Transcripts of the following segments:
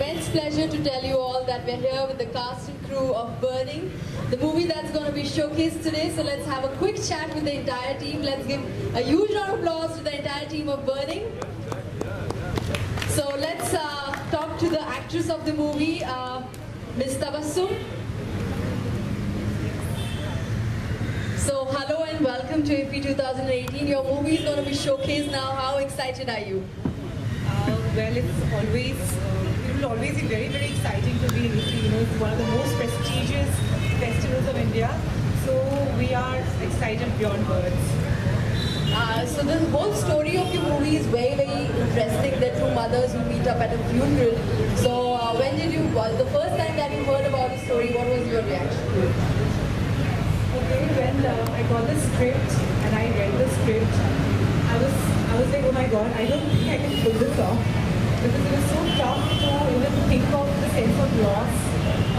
immense pleasure to tell you all that we're here with the cast and crew of Burning, the movie that's going to be showcased today. So let's have a quick chat with the entire team. Let's give a huge round of applause to the entire team of Burning. So let's talk to the actress of the movie, Ms. Tabassum. So hello and welcome to IFFI 2018. Your movie is going to be showcased now. How excited are you? Well, it will always be very, very exciting to be in IFFI. You know, it's one of the most prestigious festivals of India. So we are excited beyond words. So the whole story of your movie is very, very interesting. There are two mothers who meet up at a funeral. So when did you, the first time that you heard about the story, what was your reaction to it? Okay, when I got the script and I read the script, I was like, oh my god, I don't think I can pull this off. Because it was so tough to even think of the sense of loss.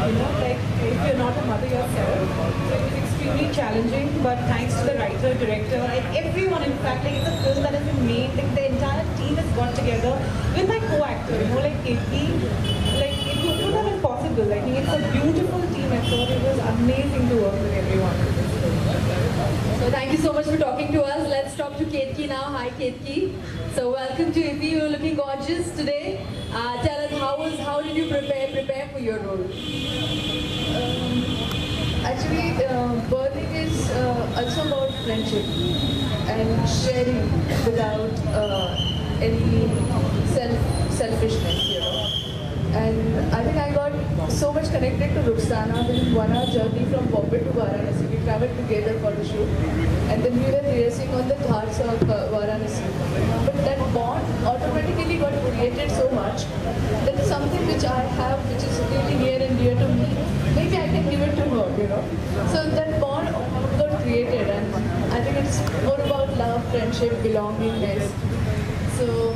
You know, like if you're not a mother yourself. So it was extremely challenging, but thanks to the writer, director, and everyone, in fact, like it's a film that has been made, like the entire team has got together with my co-actor, you know, like Katie, like it would have been possible. I think it's a beautiful team effort. It was amazing to work with everyone. So thank you so much for talking to us. Let's talk to Ketki now. Hi Ketki. So welcome to IFFI. You're looking gorgeous today. Tell us how did you prepare for your role? Actually, Burning is also about friendship and sharing without any selfishness, you know. And I think I got so much connected to Ruxana in 1 hour journey from Bombay to Varanasi. We traveled together for the shoot, and then we were rehearsing on the ghats of Varanasi. But that bond automatically got created so much that is something which I have, which is really near and dear to me. Maybe I can give it to her, you know. So that bond got created, and I think it's more about love, friendship, belongingness. So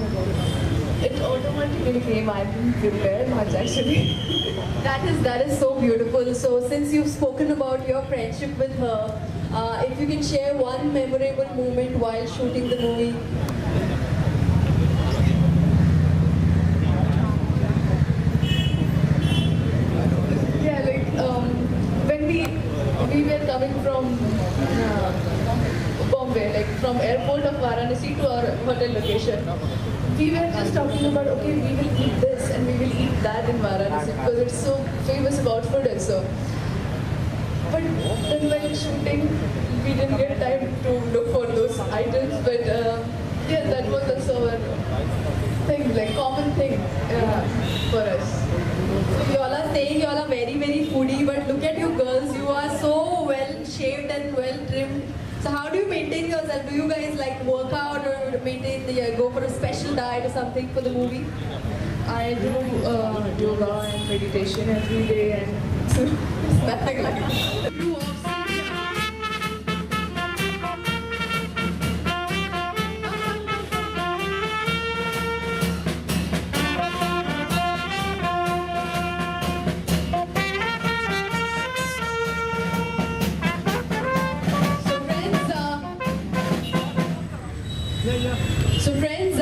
it automatically came. I didn't prepare much actually. That is so beautiful. So since you've spoken about your friendship with her, if you can share one memorable moment while shooting the movie. Yeah, like when we were coming from Bombay, like from airport of Varanasi to our hotel location, we were just talking about, okay, we will eat this and we will eat that in Varanasi because it's so famous about food also. But then while shooting, we didn't get time to look for those items. But yeah, that was also a thing, like common thing for us. So you all are saying you all are very, very foodie, but look at you girls, you are so well shaved and well trimmed. So how do you maintain yourself? Do you guys like work out or go for a special diet or something for the movie? I do yoga and meditation every day, and it's nothing like that. So friends,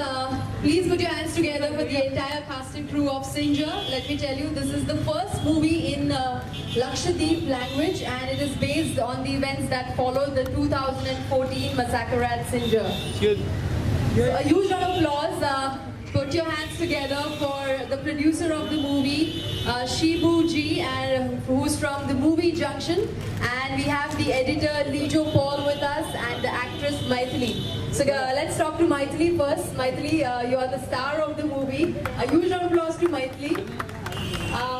please put your hands together for the entire cast and crew of Sinjar. Let me tell you, this is the first movie in Lakshadweep language, and it is based on the events that followed the 2014 massacre at Sinjar. So a huge round of applause. Put your hands together for the producer of the movie, Shibu Ji, and who's from the movie Junction. And we have the editor Lijo Paul with us and the actress Maithili. So let's talk to Maithili first. Maithili, you are the star of the movie. A huge round of applause to Maithili.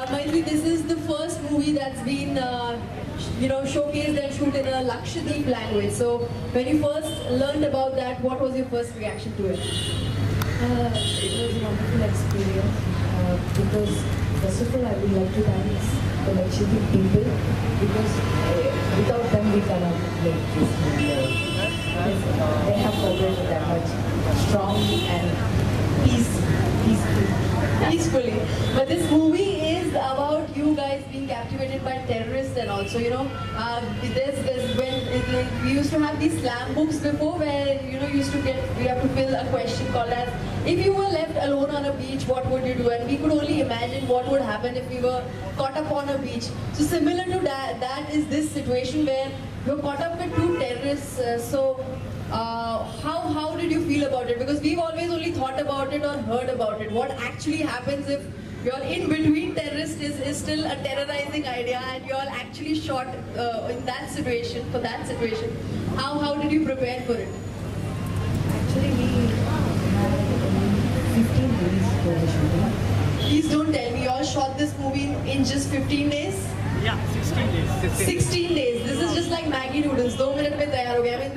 Maithili, this is the first movie that's been showcased and shoot in a Lakshadweep language. So when you first learned about that, what was your first reaction to it? It was a wonderful experience because first of all I would like to thank the Lakshadweep people because without them we cannot make this movie. They have covered it that much strongly and peacefully. But this movie is about you guys being captivated by terrorists and also, there's when we used to have these slam books before where, we have to fill a question called as, if you were left alone on a beach, what would you do? And we could only imagine what would happen if we were caught up on a beach. So similar to that is this situation where you're caught up with two terrorists. How did you feel about it? Because we've always only thought about it or heard about it. What actually happens if you're in between terrorists is still a terrorizing idea and you're actually shot in that situation, for that situation. How did you prepare for it? Actually, we had 15 days for the shooting. Please don't tell me you all shot this movie in just 15 days? Yeah, 16 days. 16 days. This is just like Maggie noodles. 2 minutes mein taiyar ho gaya. I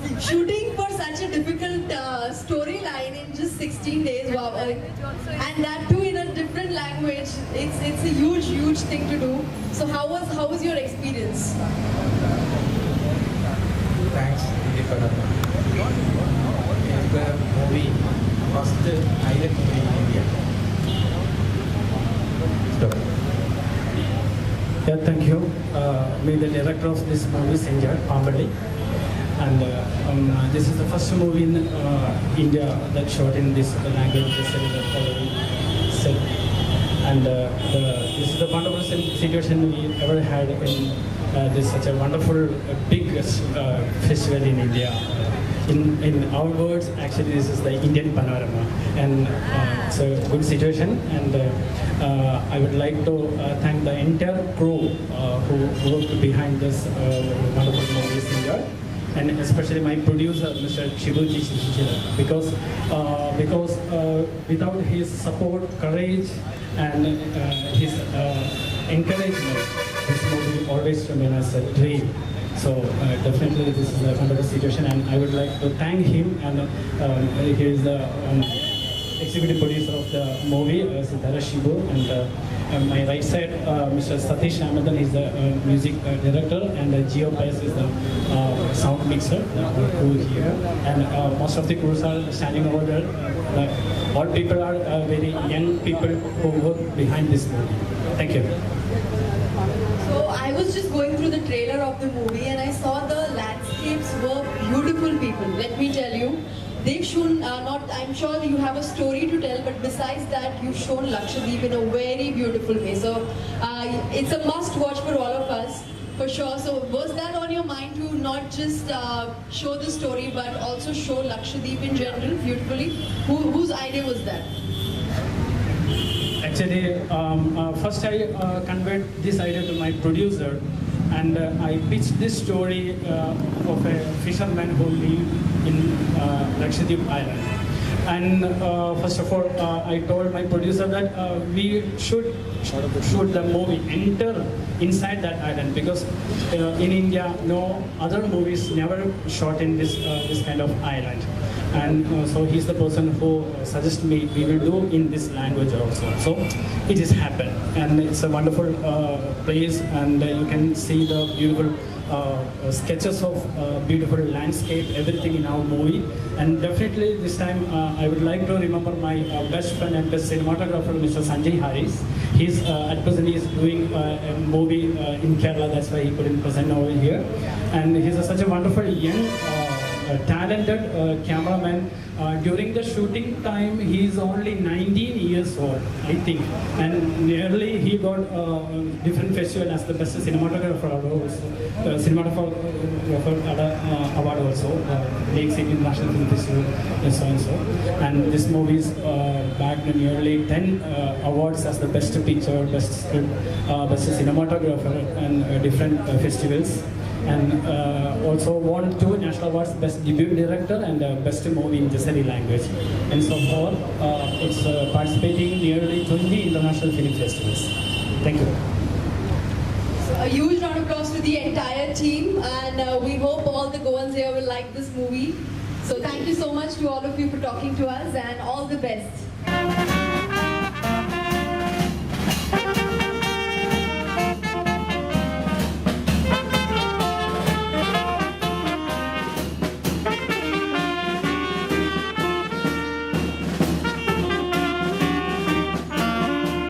mean, shooting for such a difficult storyline in just 16 days. Wow. And that too in a different language. It's a huge thing to do. So how was your experience? Thanks, Indipana. The movie, first island movie in India. Stop. Yeah, thank you. Me, the director of this movie, Sinjar, Pambali. And this is the first movie in India that shot in this language, this that already said. And this is the wonderful situation we ever had in this such a wonderful, big festival in India. In our words, actually, this is the Indian panorama, and it's a good situation. And I would like to thank the entire crew who worked behind this wonderful movie, Sinjar, and especially my producer, Mr. Shibuji Shishira, because without his support, courage, and his encouragement, this movie always remains as a dream. So definitely this is a wonderful situation, and I would like to thank him, and he is the executive producer of the movie, Sinjar Shibu, and my right side, Mr. Satish Ramadan is the music director, and Geo Pace is the sound mixer, the crew here, and most of the crews are standing over there. All people are very young people who work behind this movie. Thank you. So I was just going through the trailer of the movie and I saw the landscapes were beautiful, people. Let me tell you, they've shown I'm sure you have a story to tell, but besides that, you've shown Lakshadweep in a very beautiful way. So it's a must watch for all of us, for sure. So was that on your mind to not just show the story, but also show Lakshadweep in general beautifully? Whose idea was that? Actually, first I conveyed this idea to my producer, and I pitched this story of a fisherman who lived in Lakshadweep Island. And first of all, I told my producer that we should shoot the movie, enter inside that island, because in India, no other movies never shot in this kind of island. And so he's the person who suggested me we will do in this language also. So it has happened, and it's a wonderful place, and you can see the beautiful sketches of beautiful landscape, everything in our movie. And definitely this time I would like to remember my best friend and best cinematographer, Mr. Sanjay Harris. He's at present he's doing a movie in Kerala, that's why he couldn't present over here. And he's such a wonderful young talented cameraman. During the shooting time, he is only 19 years old, I think, and nearly he got different festival as the best cinematographer award also, Lake City International Film Festival, and so and so. And this movie is bagged nearly 10 awards as the best picture, best script, best cinematographer, and different festivals. And also won 2 national awards, Best Debut Director and Best Movie in Jasari language. And so far, it's participating in nearly 20 international film festivals. Thank you. So a huge round of applause to the entire team, and we hope all the Goans here will like this movie. So thank you so much to all of you for talking to us, and all the best.